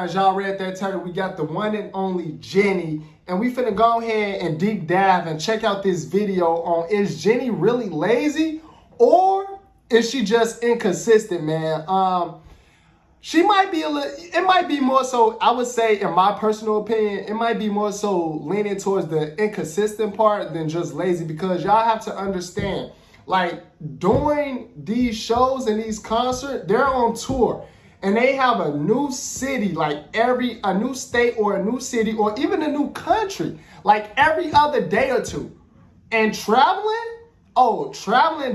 As y'all read that title, we got the one and only Jennie. And we finna go ahead and deep dive and check out this video on, is Jennie really lazy or is she just inconsistent, man? She might be it might be more so, I would say, in my personal opinion, it might be more so leaning towards the inconsistent part than just lazy, because y'all have to understand, like, during these shows and these concerts, they're on tour. And they have a new city, like a new state or a new city or even a new country, like every other day or two. And traveling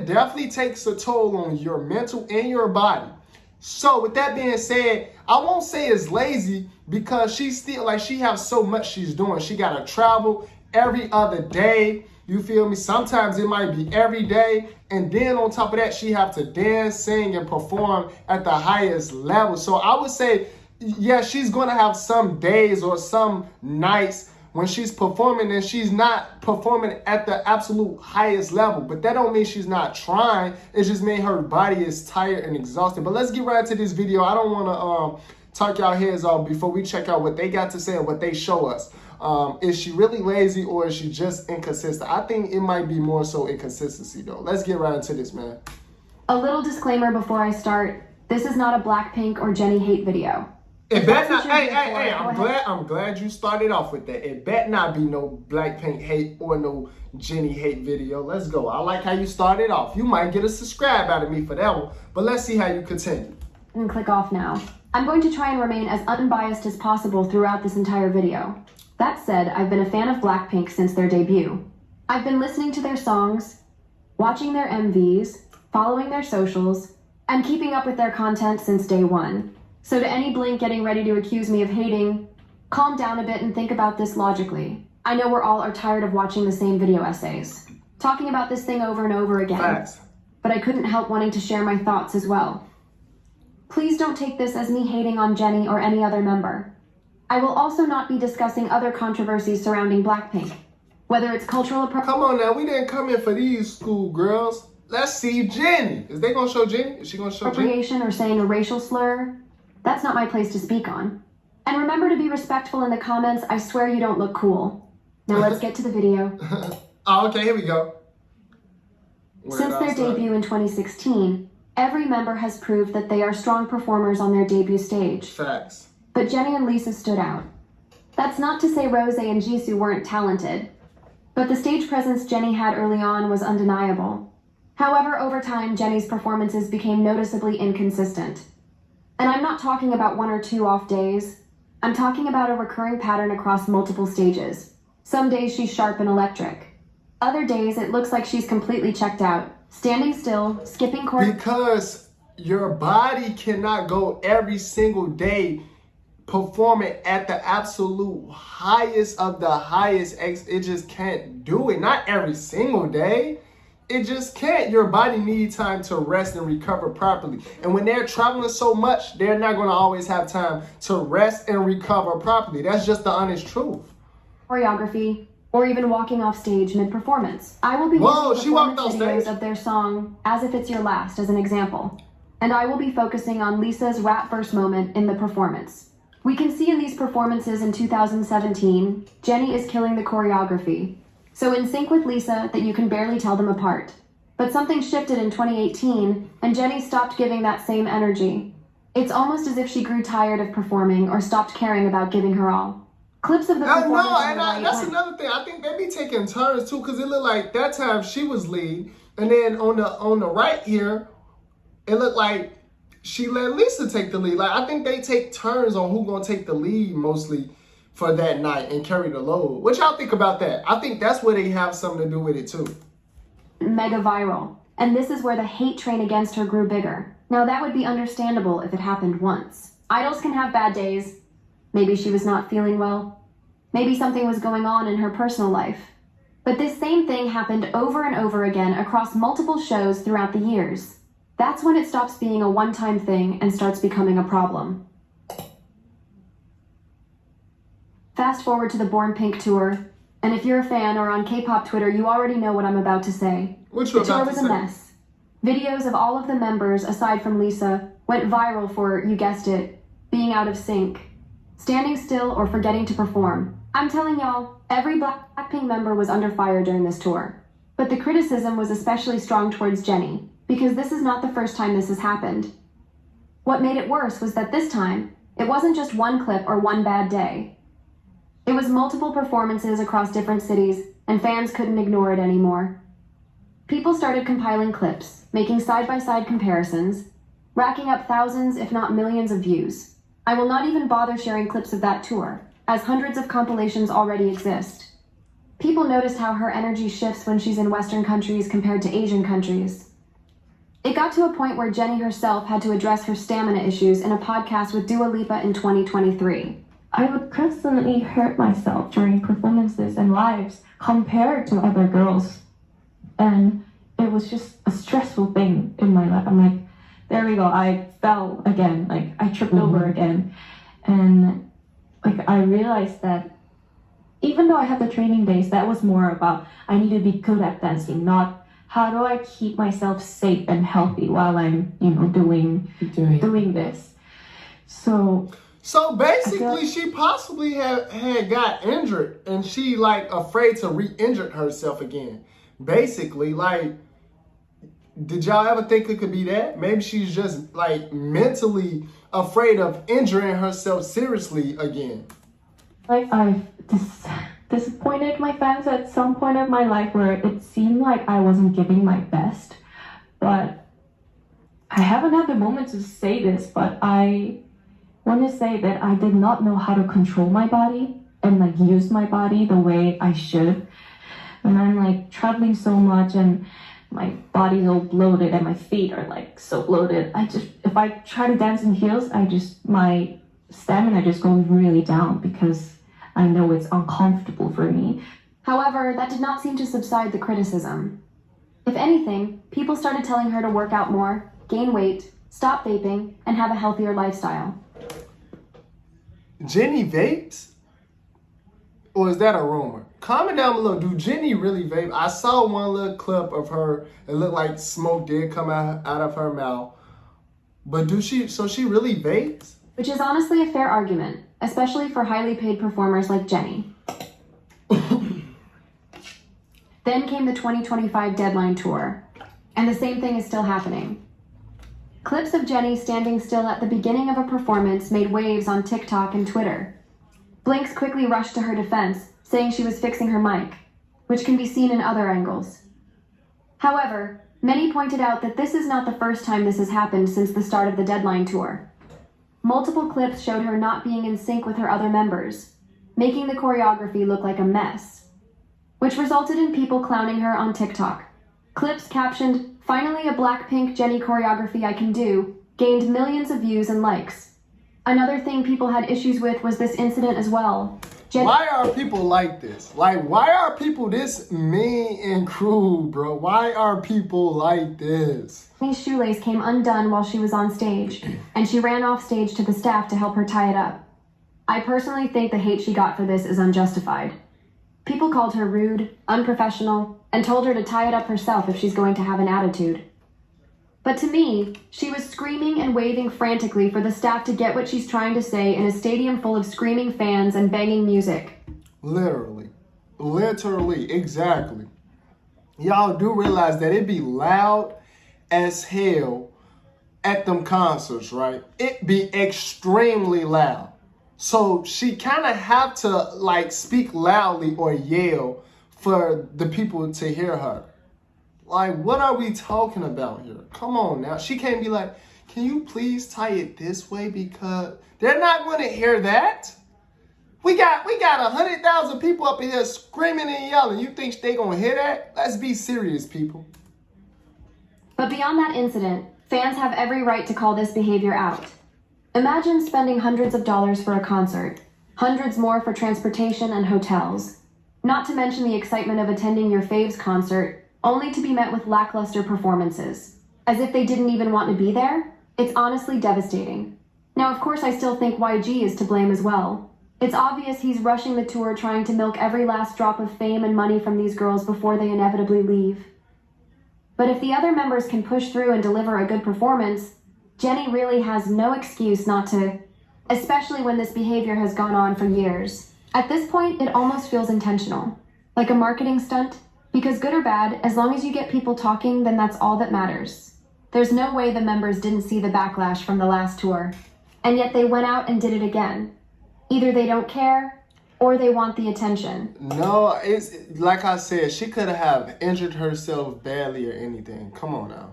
definitely takes a toll on your mental and your body. So with that being said, I won't say it's lazy, because she's still, like, she has so much she's doing. She got to travel every other day. You feel me? Sometimes it might be every day. And then on top of that, she have to dance, sing, and perform at the highest level. So I would say, yeah, she's going to have some days or some nights when she's performing and she's not performing at the absolute highest level. But that don't mean she's not trying. It just means her body is tired and exhausted. But let's get right into this video. I don't want to talk y'all heads off before we check out what they got to say and what they show us. Is she really lazy or is she just inconsistent? I think it might be more so inconsistency, though. Let's get right into this, man. A little disclaimer before I start. This is not a Blackpink or Jennie hate video. It better not. Hey! I'm glad you started off with that. It better not be no Blackpink hate or no Jennie hate video. Let's go. I like how you started off. You might get a subscribe out of me for that one, but let's see how you continue. And click off now. I'm going to try and remain as unbiased as possible throughout this entire video. That said, I've been a fan of Blackpink since their debut. I've been listening to their songs, watching their MVs, following their socials, and keeping up with their content since day one. So to any Blink getting ready to accuse me of hating, calm down a bit and think about this logically. I know we're all are tired of watching the same video essays, talking about this thing over and over again. Facts. But I couldn't help wanting to share my thoughts as well. Please don't take this as me hating on Jennie or any other member. I will also not be discussing other controversies surrounding Blackpink, whether it's cultural appropriation. Come on now, we didn't come in for these schoolgirls. Let's see Jennie. Is they gonna show Jennie? Is she gonna show Jennie? Or saying a racial slur. That's not my place to speak on. And remember to be respectful in the comments. I swear you don't look cool. Now let's get to the video. Oh, okay, here we go. Since their debut in 2016, every member has proved that they are strong performers on their debut stage. Facts. But Jennie and Lisa stood out. That's not to say Rose and Jisoo weren't talented, but the stage presence Jennie had early on was undeniable. However, over time, Jennie's performances became noticeably inconsistent. And I'm not talking about 1 or 2 off days. I'm talking about a recurring pattern across multiple stages. Some days she's sharp and electric. Other days it looks like she's completely checked out, standing still, skipping chords. Because your body cannot go every single day performing at the absolute highest of the highest. It just can't do it. Not every single day. It just can't. Your body needs time to rest and recover properly. And when they're traveling so much, they're not going to always have time to rest and recover properly. That's just the honest truth. Choreography, or even walking off stage mid-performance. I will be using videos of their song, As If It's Your Last, as an example. And I will be focusing on Lisa's rap verse moment in the performance. We can see in these performances in 2017, Jennie is killing the choreography. So in sync with Lisa that you can barely tell them apart. But something shifted in 2018 and Jennie stopped giving that same energy. It's almost as if she grew tired of performing or stopped caring about giving her all. Clips of the performance. That's another thing. I think they be taking turns too, because it looked like that time she was lead, and then on the right here, it looked like she let Lisa take the lead. Like, I think they take turns on who's gonna take the lead mostly for that night and carry the load. What y'all think about that? I think that's where they have something to do with it too. Mega viral. And this is where the hate train against her grew bigger. Now that would be understandable if it happened once. Idols can have bad days. Maybe she was not feeling well. Maybe something was going on in her personal life. But this same thing happened over and over again across multiple shows throughout the years. That's when it stops being a one-time thing and starts becoming a problem. Fast forward to the Born Pink tour, and if you're a fan or on K-pop Twitter, you already know what I'm about to say. The tour was a mess. Videos of all of the members, aside from Lisa, went viral for, you guessed it, being out of sync. standing still, or forgetting to perform. I'm telling y'all, every Blackpink member was under fire during this tour. But the criticism was especially strong towards Jennie, because this is not the first time this has happened. What made it worse was that this time, it wasn't just one clip or one bad day. It was multiple performances across different cities, and fans couldn't ignore it anymore. People started compiling clips, making side-by-side comparisons, racking up thousands, if not millions of views. I will not even bother sharing clips of that tour, as hundreds of compilations already exist. People noticed how her energy shifts when she's in Western countries compared to Asian countries. It got to a point where Jennie herself had to address her stamina issues in a podcast with Dua Lipa in 2023. I would constantly hurt myself during performances and lives compared to other girls. And it was just a stressful thing in my life. I'm like, there we go, I fell again, like I tripped over again. And like I realized that even though I had the training days, that was more about I need to be good at dancing, not how do I keep myself safe and healthy while I'm, doing this. So basically, she possibly had got injured, and she like afraid to re-injure herself again. Basically, like, did y'all ever think it could be that? Maybe she's just like mentally afraid of injuring herself seriously again. Like I've disappointed my fans at some point of my life where it seemed like I wasn't giving my best. But I haven't had the moment to say this, but I want to say that I did not know how to control my body and like use my body the way I should. When I'm like traveling so much and my body's all bloated and my feet are like so bloated, if I try to dance in heels, my stamina just goes really down because I know it's uncomfortable for me. However, that did not seem to subside the criticism. If anything, people started telling her to work out more, gain weight, stop vaping, and have a healthier lifestyle. Jennie vapes? Or is that a rumor? Comment down below. Do Jennie really vape? I saw one little clip of her. It looked like smoke did come out of her mouth. But so she really vapes? Which is honestly a fair argument, especially for highly paid performers like Jennie. Then came the 2025 Deadline Tour, and the same thing is still happening. Clips of Jennie standing still at the beginning of a performance made waves on TikTok and Twitter. Blinks quickly rushed to her defense, saying she was fixing her mic, which can be seen in other angles. However, many pointed out that this is not the first time this has happened since the start of the Deadline Tour. Multiple clips showed her not being in sync with her other members, making the choreography look like a mess, which resulted in people clowning her on TikTok. Clips captioned, "Finally a Blackpink Jennie choreography I can do," gained millions of views and likes. Another thing people had issues with was this incident as well. Why are people like this? Like, why are people this mean and cruel, bro? Why are people like this? Jennie's shoelace came undone while she was on stage, and she ran off stage to the staff to help her tie it up. I personally think the hate she got for this is unjustified. People called her rude, unprofessional, and told her to tie it up herself if she's going to have an attitude. But to me, she was screaming and waving frantically for the staff to get what she's trying to say in a stadium full of screaming fans and banging music. Literally, exactly. Y'all do realize that it be loud as hell at them concerts, right? It be extremely loud. So she kind of have to like speak loudly or yell for the people to hear her. Like, what are we talking about here? Come on now. She can't be like, can you please tie it this way? Because they're not going to hear that. We got 100,000 people up in here screaming and yelling. You think they going to hear that? Let's be serious, people. But beyond that incident, fans have every right to call this behavior out. Imagine spending hundreds of dollars for a concert, hundreds more for transportation and hotels, not to mention the excitement of attending your faves concert, only to be met with lackluster performances. As if they didn't even want to be there? It's honestly devastating. Now, of course, I still think YG is to blame as well. It's obvious he's rushing the tour, trying to milk every last drop of fame and money from these girls before they inevitably leave. But if the other members can push through and deliver a good performance, Jennie really has no excuse not to. especially when this behavior has gone on for years. At this point, it almost feels intentional, like a marketing stunt, because good or bad, as long as you get people talking, then that's all that matters. There's no way the members didn't see the backlash from the last tour, and yet they went out and did it again. Either they don't care, or they want the attention. No, it's like I said, she could have injured herself badly or anything. Come on now.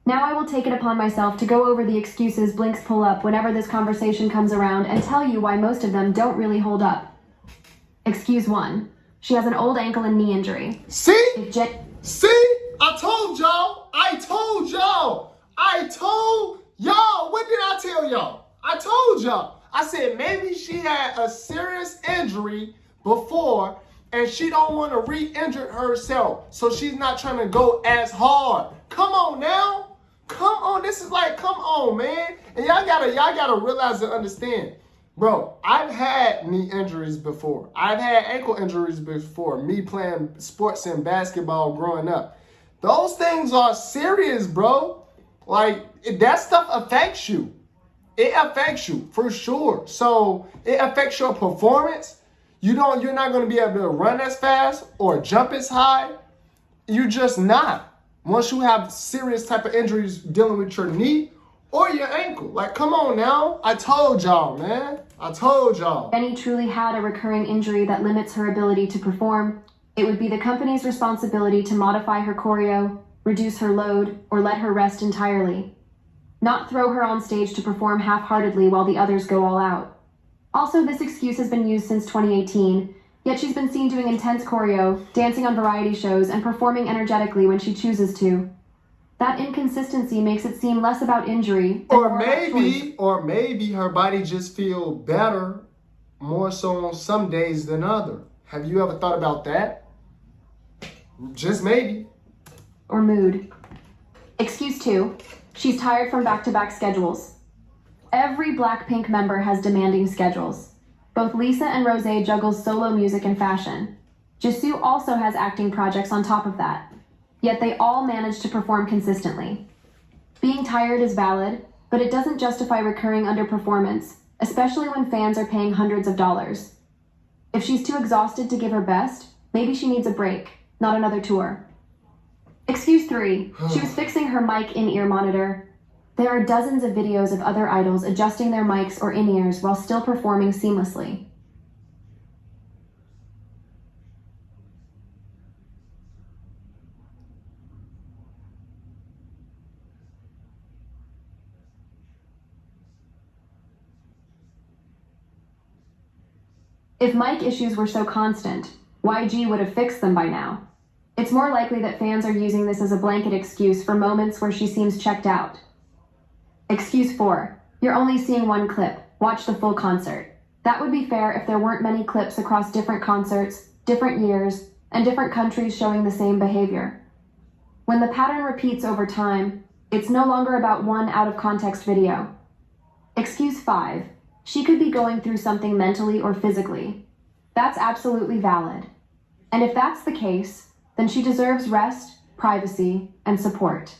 Now I will take it upon myself to go over the excuses Blinks pull up whenever this conversation comes around and tell you why most of them don't really hold up. Excuse 1. She has an old ankle and knee injury. See? I told y'all. What did I tell y'all? I told y'all. I said maybe she had a serious injury before and she don't want to re-injure herself. So she's not trying to go as hard. Come on now. Come on. This is like, come on, man. And y'all gotta realize and understand. Bro, I've had knee injuries before. I've had ankle injuries before. Me playing sports and basketball growing up. Those things are serious, bro. Like, that stuff affects you. It affects you for sure. So it affects your performance. You're not going to be able to run as fast or jump as high. You're just not. Once you have serious type of injuries dealing with your knee or your ankle. Like, come on now. I told y'all, man. I told y'all. Jennie truly had a recurring injury that limits her ability to perform. It would be the company's responsibility to modify her choreo, reduce her load, or let her rest entirely. Not throw her on stage to perform half-heartedly while the others go all out. Also, this excuse has been used since 2018, yet she's been seen doing intense choreo, dancing on variety shows, and performing energetically when she chooses to. That inconsistency makes it seem less about injury. Or maybe her body just feel better more so on some days than other. Have you ever thought about that? Just maybe. Or mood. Excuse 2. She's tired from back-to-back schedules. Every Blackpink member has demanding schedules. Both Lisa and Rosé juggle solo music and fashion. Jisoo also has acting projects on top of that. Yet they all manage to perform consistently. Being tired is valid, but it doesn't justify recurring underperformance, especially when fans are paying hundreds of dollars. If she's too exhausted to give her best, maybe she needs a break, not another tour. Excuse 3. She was fixing her mic in-ear monitor. There are dozens of videos of other idols adjusting their mics or in-ears while still performing seamlessly. If mic issues were so constant, YG would have fixed them by now. It's more likely that fans are using this as a blanket excuse for moments where she seems checked out. Excuse 4. You're only seeing one clip. Watch the full concert. That would be fair if there weren't many clips across different concerts, different years, and different countries showing the same behavior. When the pattern repeats over time, it's no longer about one out-of-context video. Excuse 5. She could be going through something mentally or physically. That's absolutely valid. And if that's the case, then she deserves rest, privacy, and support.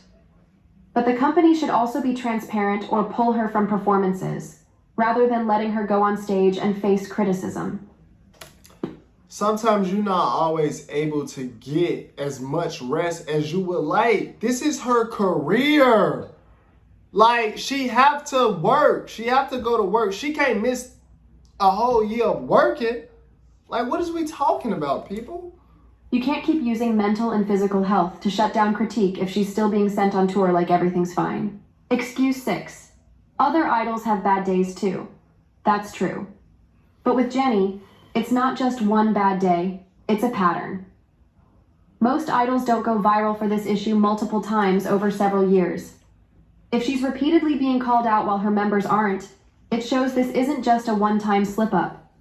But the company should also be transparent or pull her from performances, rather than letting her go on stage and face criticism. Sometimes you're not always able to get as much rest as you would like. This is her career. Like, she have to work. She have to go to work. She can't miss a whole year of working. Like, what is we talking about, people? You can't keep using mental and physical health to shut down critique if she's still being sent on tour like everything's fine. Excuse 6. Other idols have bad days too. That's true. But with Jennie, it's not just one bad day, it's a pattern. Most idols don't go viral for this issue multiple times over several years. If she's repeatedly being called out while her members aren't, it shows this isn't just a one-time slip-up.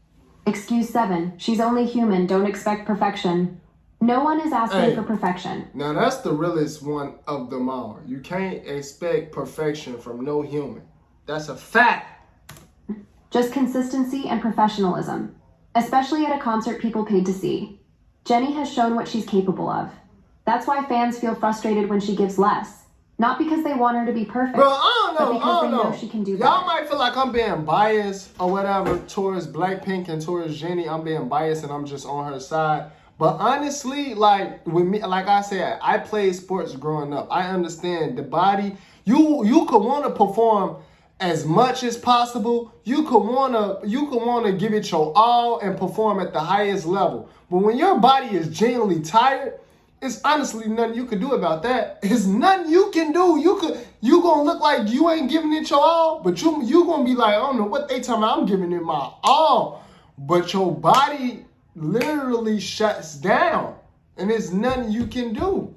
Excuse 7. She's only human, don't expect perfection. No one is asking for perfection. Now that's the realest one of them all. You can't expect perfection from no human. That's a fact. Just consistency and professionalism, especially at a concert people paid to see. Jennie has shown what she's capable of. That's why fans feel frustrated when she gives less, Not because they want her to be perfect, bro, I but don't because they know. know she can do Y'all better. might feel like I'm being biased or whatever towards Blackpink and towards Jennie. I'm being biased and I'm just on her side. But honestly, like with me, like I said, I played sports growing up. I understand the body. You could want to perform as much as possible. You could wanna give it your all and perform at the highest level. But when your body is genuinely tired, it's honestly nothing you can do about that. It's nothing you can do. You gonna look like you ain't giving it your all, but you gonna be like, I don't know what they talking about. I'm giving it my all, but your body literally shuts down, and it's nothing you can do.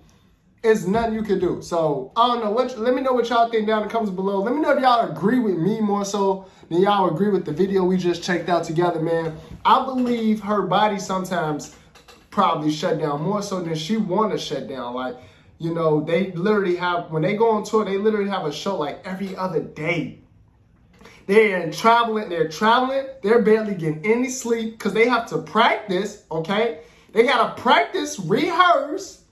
It's nothing you can do. So I don't know let me know what y'all think down in the comments below. Let me know if y'all agree with me more so than y'all agree with the video we just checked out together, man. I believe her body sometimes probably shut down more so than she want to shut down. Like, you know, they literally have, when they go on tour, they literally have a show like every other day. They're traveling, they're barely getting any sleep because they have to practice, okay? They got to practice, rehearse,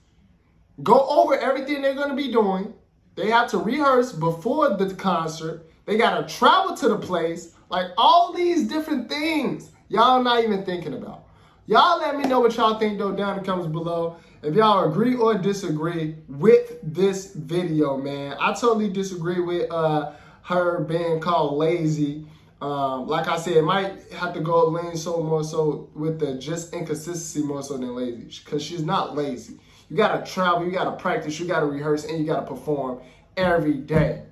go over everything they're going to be doing. They have to rehearse before the concert. They got to travel to the place. Like, all these different things y'all not even thinking about. Y'all let me know what y'all think, though, down in the comments below. If y'all agree or disagree with this video, man. I totally disagree with her being called lazy. Like I said, it might have to go lean more so with the just inconsistency more so than lazy. Because she's not lazy. You got to travel, you got to practice, you got to rehearse, and you got to perform every day.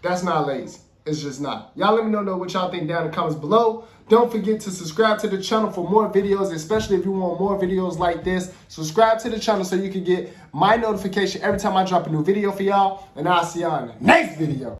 That's not lazy. It's just not. Y'all let me know what y'all think down in the comments below. Don't forget to subscribe to the channel for more videos, especially if you want more videos like this. Subscribe to the channel so you can get my notification every time I drop a new video for y'all. And I'll see y'all in the next video.